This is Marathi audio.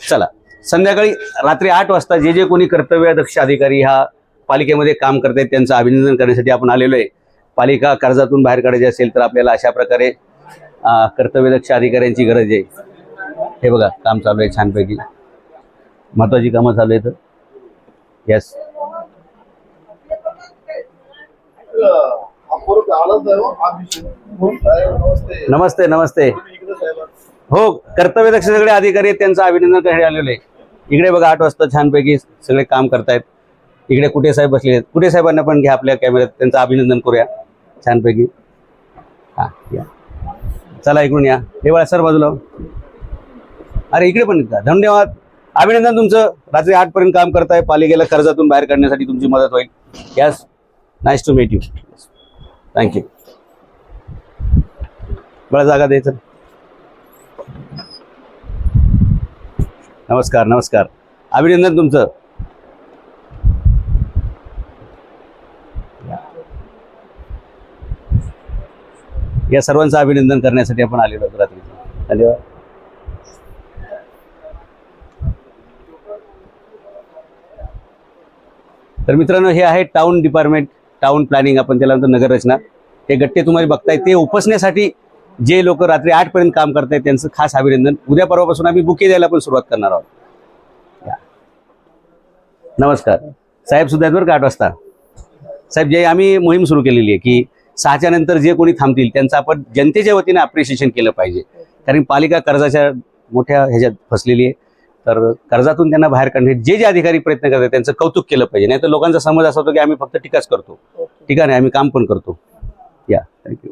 चला, संध्याकाळी रात्री 8 वाजता जे जे कोणी कर्तव्यदक्ष अधिकारी ह्या पालिकेमध्ये काम करतायत त्यांचं अभिनंदन करण्यासाठी आपण आलेलो आहे. पालिका कर्जातून बाहेर काढायची असेल तर आपल्याला अशा प्रकारे कर्तव्यदक्ष अधिकाऱ्यांची गरज आहे. हे बघा, काम चालू आहे छानपैकी, महत्वाची कामं चालू आहेत. यस, नमस्ते नमस्ते. हो, कर्तव्यदक्ष सगळे अधिकारी आहेत, त्यांचं अभिनंदन करण्यासाठी आलेलो आहे. इकडे बघा 8 वाजता छानपैकी सगळे काम करतायत. इकडे कुठे साहेब बसले आहेत, कुठे साहेबांना पण घ्या आपल्या कॅमेऱ्यात, त्यांचं अभिनंदन करूया छानपैकी. हा या, चला इकडून या. हे बघा सर बाजूला. अरे इकडे पण का, धन्यवाद, अभिनंदन तुमचं. रात्री 8 पर्यंत काम करताय, पालिकेला कर्जातून बाहेर काढण्यासाठी तुमची मदत होईल. Yes, nice to meet you. Thank you. बळा जागा द्यायचं. नमस्कार नमस्कार, अभिनंदन तुमचं. या सर्वांचं अभिनंदन करण्यासाठी आपण आलेलो आहोत रात्री. धन्यवाद. तर मित्रांनो, हे आहे टाउन डिपार्टमेंट, टाउन प्लॅनिंग आपण त्याला म्हणतो, नगर रचना. हे गट्टे तुम्हाला बघताय ते उपसण्यासाठी जे लोक रात्री 8 पर्यंत काम करतायत त्यांचं खास अभिनंदन. उद्या परवापासून आम्ही बुके द्यायला पण सुरुवात करणार आहोत. नमस्कार साहेब, सुद्धा आहेत बरं का 8 वाजता. साहेब, जे आम्ही मोहीम सुरू केलेली आहे की 6च्या नंतर जे कोणी थांबतील त्यांचं आपण जनतेच्या वतीने अप्रिशिएशन केलं पाहिजे. कारण पालिका कर्जाच्या मोठ्या ह्याच्यात फसलेली आहे. तर कर्जातून त्यांना बाहेर काढण्यासाठी जे जे अधिकारी प्रयत्न करतात त्यांचं कौतुक केलं पाहिजे. नाही तर लोकांचा समज असा होतो की आम्ही फक्त टीकाच करतो. ठीक आहे, आम्ही काम पण करतो. या, थँक्यू.